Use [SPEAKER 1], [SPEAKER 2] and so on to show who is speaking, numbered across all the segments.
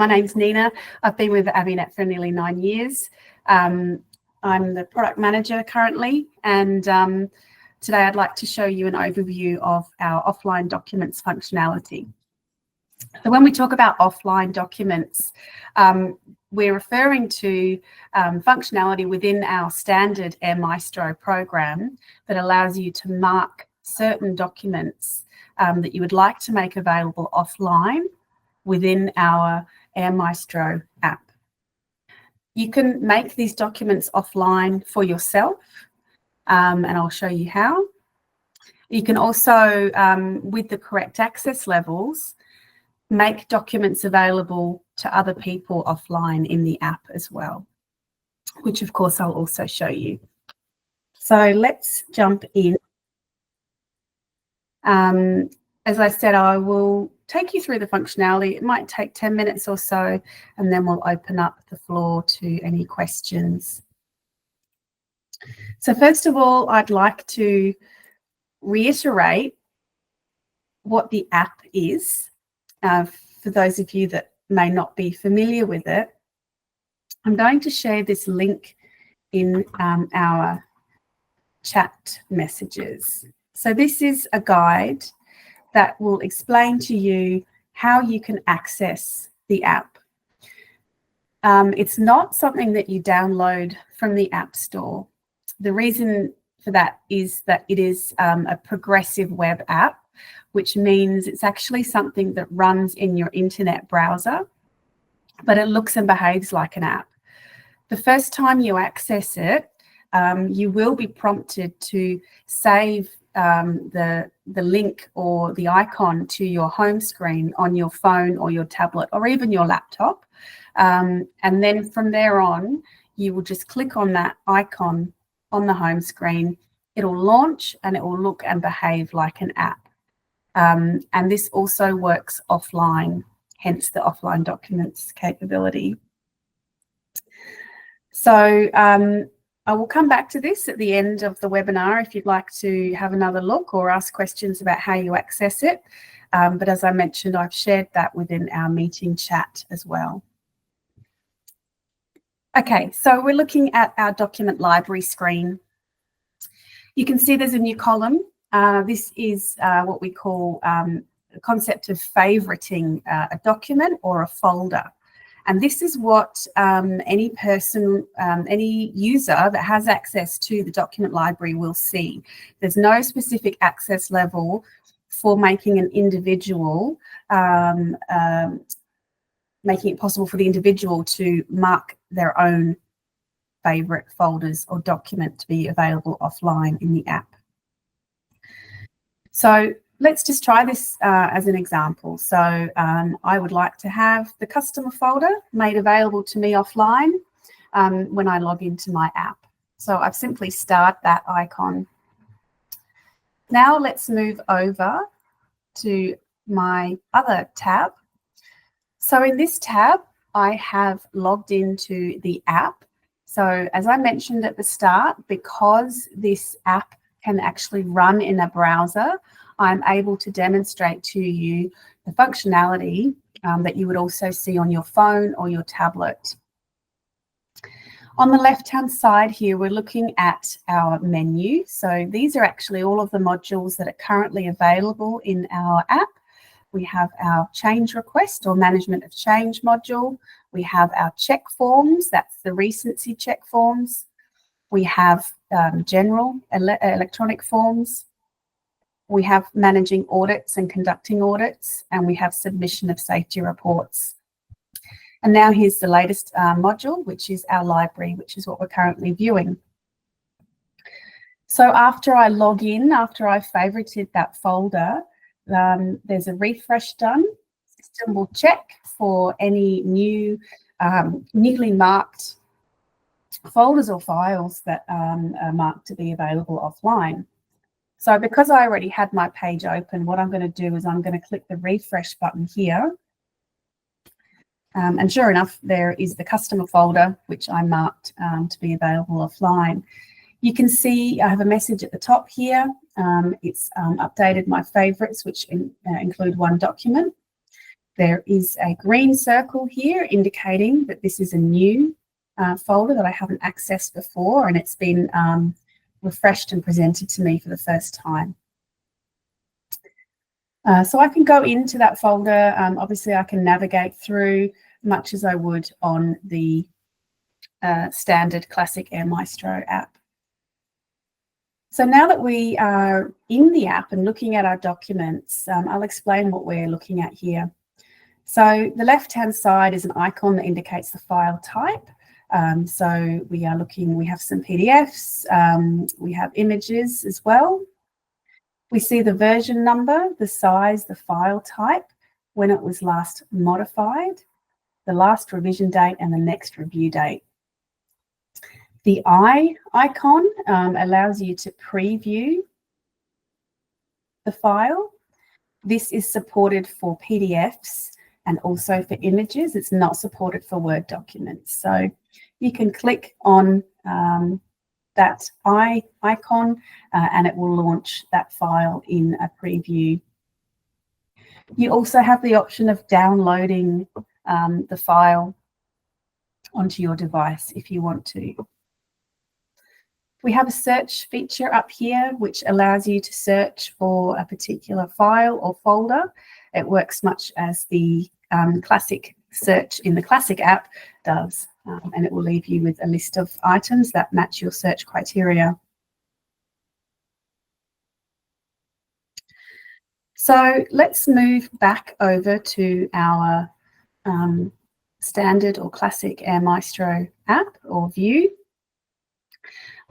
[SPEAKER 1] My name's Nina. I've been with Avinet for nearly 9 years. I'm the product manager currently, and today I'd like to show you an overview of our offline documents functionality. So when we talk about offline documents, we're referring to functionality within our standard Maestro program that allows you to mark certain documents that you would like to make available offline within our Maestro app. You can make these documents offline for yourself, and I'll show you how. You can also, with the correct access levels, make documents available to other people offline in the app as well, which of course I'll also show you. So let's jump in. As I said, I will take you through the functionality. It might take 10 minutes or so, and then we'll open up the floor to any questions. So first of all, I'd like to reiterate what the app is. For those of you that may not be familiar with it, I'm going to share this link in our chat messages. So this is a guide that will explain to you how you can access the app. It's not something that you download from the App Store. The reason for that is that it is a progressive web app, which means it's actually something that runs in your internet browser, but it looks and behaves like an app. The first time you access it, you will be prompted to save the link or the icon to your home screen on your phone or your tablet or even your laptop. And then from there on, you will just click on that icon on the home screen. It'll launch and it will look and behave like an app. And this also works offline, hence the offline documents capability. So I will come back to this at the end of the webinar if you'd like to have another look or ask questions about how you access it. But as I mentioned, I've shared that within our meeting chat as well. Okay, so we're looking at our document library screen. You can see there's a new column. This is what we call the concept of favoriting a document or a folder. And this is what any person, any user that has access to the document library will see. There's no specific access level for making an individual, making it possible for the individual to mark their own favorite folders or document to be available offline in the app. So let's just try this as an example. So I would like to have the customer folder made available to me offline when I log into my app. So I've simply starred that icon. Now let's move over to my other tab. So in this tab, I have logged into the app. So as I mentioned at the start, because this app can actually run in a browser, I'm able to demonstrate to you the functionality that you would also see on your phone or your tablet. On the left-hand side here, we're looking at our menu. So these are actually all of the modules that are currently available in our app. We have our change request or management of change module. We have our check forms, that's the recency check forms. We have general electronic forms. We have managing audits and conducting audits, and we have submission of safety reports. And now here's the latest module, which is our library, which is what we're currently viewing. So after I log in, after I've favorited that folder, there's a refresh done. The system will check for any new, newly marked folders or files that are marked to be available offline. So because I already had my page open, what I'm going to do is I'm going to click the refresh button here. And sure enough, there is the customer folder, which I marked to be available offline. You can see I have a message at the top here. It's updated my favorites, which include one document. There is a green circle here indicating that this is a new folder that I haven't accessed before, and it's been refreshed and presented to me for the first time. So I can go into that folder. Obviously, I can navigate through much as I would on the standard classic Air Maestro app. So now that we are in the app and looking at our documents, I'll explain what we're looking at here. So the left-hand side is an icon that indicates the file type. So we have some PDFs, we have images as well. We see the version number, the size, the file type, when it was last modified, the last revision date, and the next review date. The eye icon allows you to preview the file. This is supported for PDFs and also for images. It's not supported for Word documents. So you can click on that eye icon and it will launch that file in a preview. You also have the option of downloading the file onto your device if you want to. We have a search feature up here which allows you to search for a particular file or folder. It works much as the classic search in the classic app does, and it will leave you with a list of items that match your search criteria. So let's move back over to our standard or classic Air Maestro app or view.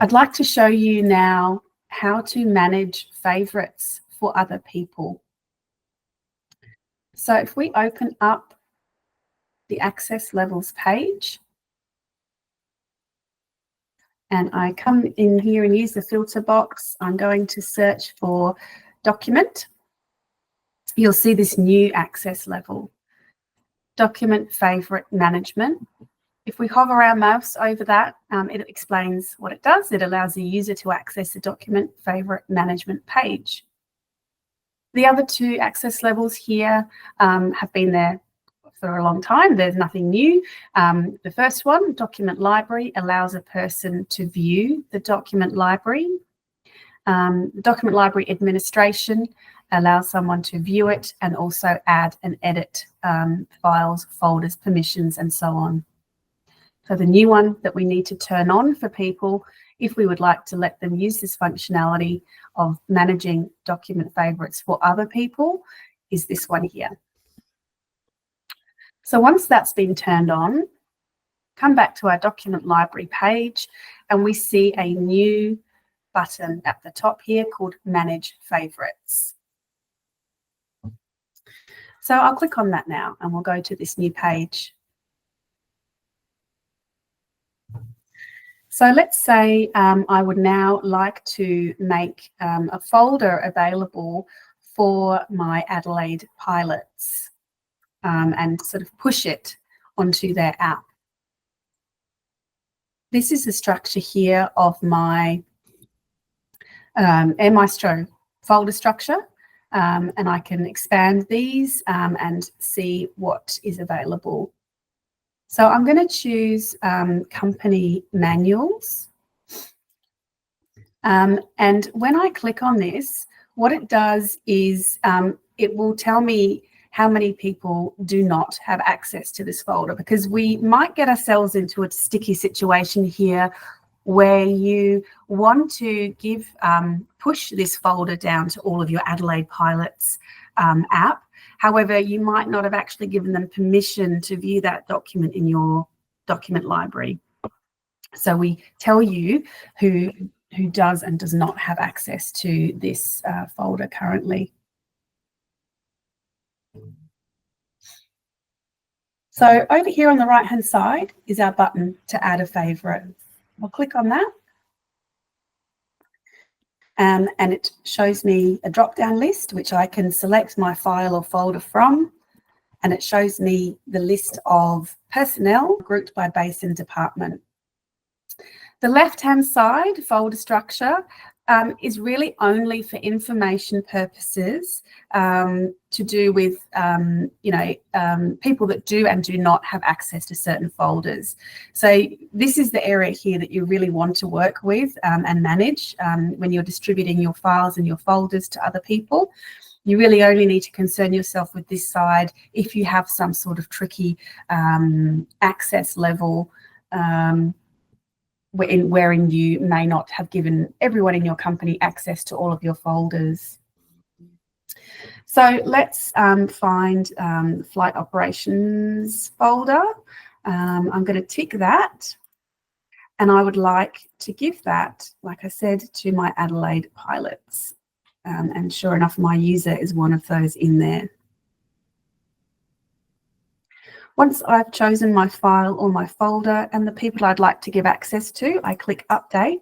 [SPEAKER 1] I'd like to show you now how to manage favorites for other people. So if we open up the access levels page and I come in here and use the filter box, I'm going to search for document. You'll see this new access level, document favorite management. If we hover our mouse over that, it explains what it does. It allows the user to access the document favorite management page. The other two access levels here have been there for a long time. There's nothing new. The first one, document library, allows a person to view the document library. Document library administration allows someone to view it and also add and edit files, folders, permissions, and so on. So the new one that we need to turn on for people, if we would like to let them use this functionality of managing document favorites for other people, is this one here. So once that's been turned on, come back to our document library page and we see a new button at the top here called Manage Favorites. So I'll click on that now and we'll go to this new page. So let's say I would now like to make a folder available for my Adelaide pilots and sort of push it onto their app. This is the structure here of my Air Maestro folder structure, and I can expand these and see what is available. So I'm going to choose company manuals. And when I click on this, what it does is it will tell me how many people do not have access to this folder, because we might get ourselves into a sticky situation here where you want to push this folder down to all of your Adelaide Pilots app. However, you might not have actually given them permission to view that document in your document library. So we tell you who does and does not have access to this folder currently. So over here on the right-hand side is our button to add a favorite. I'll click on that. And it shows me a drop-down list, which I can select my file or folder from. And it shows me the list of personnel grouped by base and department. The left-hand side folder structure is really only for information purposes, to do with people that do and do not have access to certain folders. So this is the area here that you really want to work with and manage when you're distributing your files and your folders to other people. You really only need to concern yourself with this side if you have some sort of tricky access level wherein you may not have given everyone in your company access to all of your folders. So let's find flight operations folder. I'm going to tick that, and I would like to give that, like I said, to my Adelaide pilots. And sure enough, my user is one of those in there. Once I've chosen my file or my folder and the people I'd like to give access to, I click Update.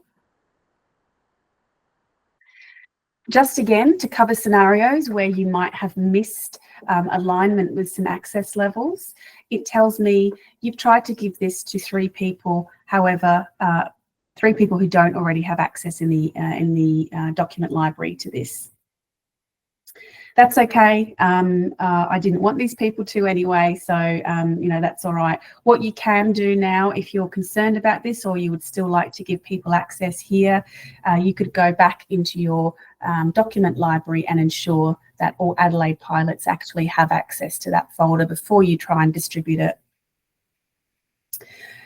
[SPEAKER 1] Just again, to cover scenarios where you might have missed alignment with some access levels, it tells me you've tried to give this to 3 people. However, 3 people who don't already have access in the document library to this. That's okay. I didn't want these people to anyway, so that's all right. What you can do now, if you're concerned about this or you would still like to give people access here, you could go back into your document library and ensure that all Adelaide pilots actually have access to that folder before you try and distribute it.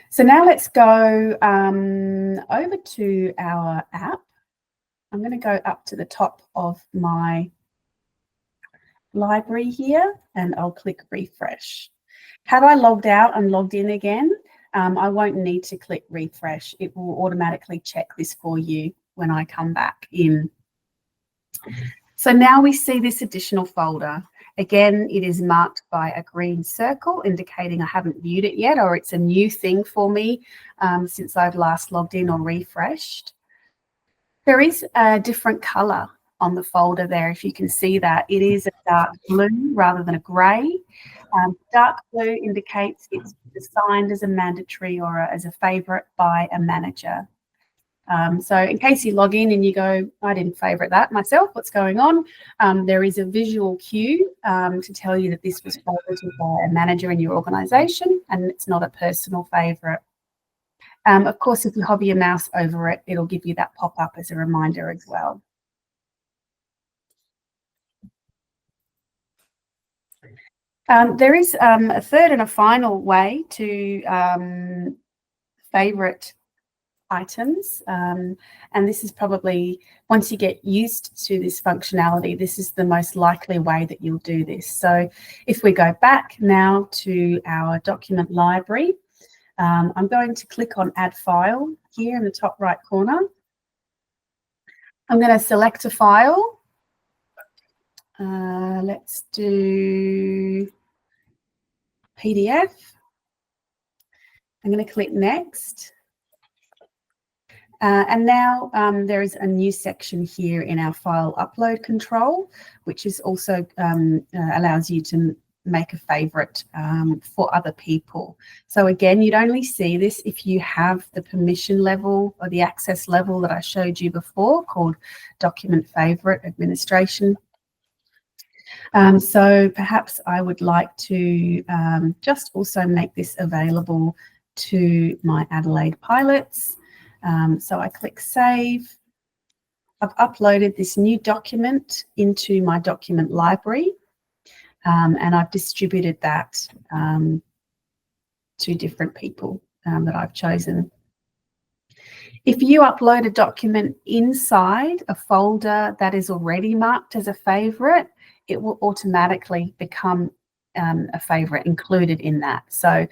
[SPEAKER 1] So now let's go over to our app. I'm going to go up to the top of my library here and I'll click refresh. Had I logged out and logged in again, I won't need to click refresh. It will automatically check this for you when I come back in. So now we see this additional folder. Again, it is marked by a green circle indicating I haven't viewed it yet, or it's a new thing for me since I've last logged in or refreshed. There is a different color on the folder there, if you can see that. It is a dark blue rather than a grey. Dark blue indicates it's assigned as a mandatory or as a favourite by a manager. So in case you log in and you go, I didn't favourite that myself, what's going on? There is a visual cue to tell you that this was favoured by a manager in your organisation and it's not a personal favourite. Of course, if you hover your mouse over it, it'll give you that pop-up as a reminder as well. There is a third and a final way to favourite items, and this is probably, once you get used to this functionality, this is the most likely way that you'll do this. So if we go back now to our document library, I'm going to click on Add File here in the top right corner. I'm going to select a file. Let's do PDF. I'm going to click Next. And now there is a new section here in our file upload control, which is also allows you to make a favourite for other people. So again, you'd only see this if you have the permission level or the access level that I showed you before, called Document Favourite Administration. So perhaps I would like to just also make this available to my Adelaide pilots. So I click Save. I've uploaded this new document into my document library, and I've distributed that to different people that I've chosen. If you upload a document inside a folder that is already marked as a favourite, it will automatically become a favourite included in that. So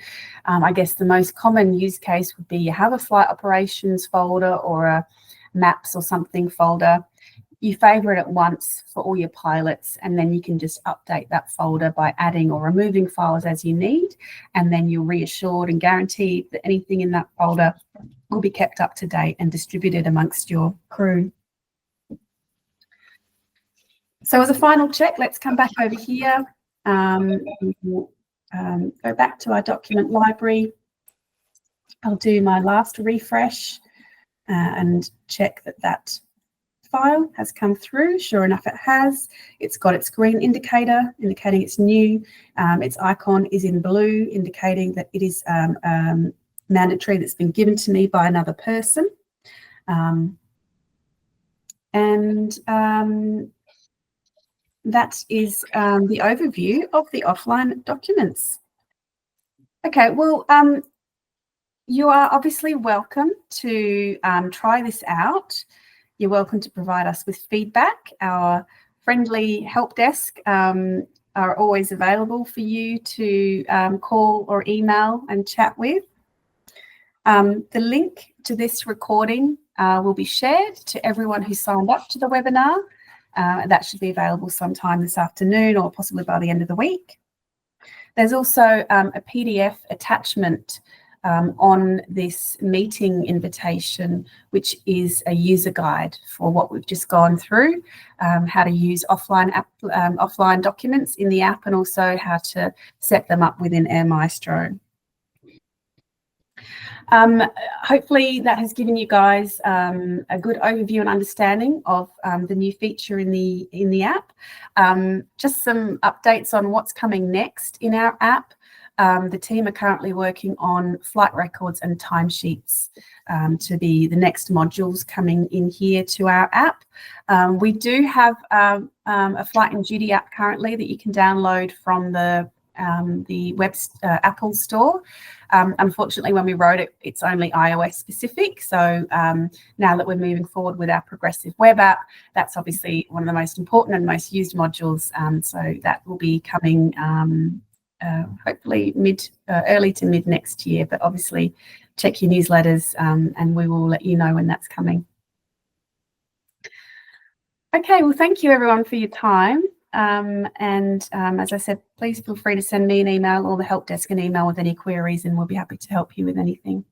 [SPEAKER 1] I guess the most common use case would be you have a flight operations folder or a maps or something folder. You favourite it once for all your pilots, and then you can just update that folder by adding or removing files as you need, and then you're reassured and guaranteed that anything in that folder will be kept up to date and distributed amongst your crew. So as a final check, let's come back over here. We'll go back to our document library. I'll do my last refresh and check that that file has come through. Sure enough, it has. It's got its green indicator indicating it's new. Its icon is in blue, indicating that it is mandatory, that's been given to me by another person. That is the overview of the offline documents. Okay, well, you are obviously welcome to try this out. You're welcome to provide us with feedback. Our friendly help desk are always available for you to call or email and chat with. The link to this recording will be shared to everyone who signed up to the webinar. That should be available sometime this afternoon or possibly by the end of the week. There's also a PDF attachment on this meeting invitation, which is a user guide for what we've just gone through, how to use offline documents in the app, and also how to set them up within Maestro. Hopefully that has given you guys a good overview and understanding of the new feature in the app. Just some updates on what's coming next in our app. The team are currently working on flight records and timesheets to be the next modules coming in here to our app. We do have a Flight and Duty app currently that you can download from the Apple Store. Unfortunately, when we wrote it, it's only iOS specific. So now that we're moving forward with our progressive web app, that's obviously one of the most important and most used modules. So that will be coming hopefully early to mid next year. But obviously, check your newsletters and we will let you know when that's coming. Okay, well, thank you everyone for your time. As I said, please feel free to send me an email or the help desk an email with any queries, and we'll be happy to help you with anything.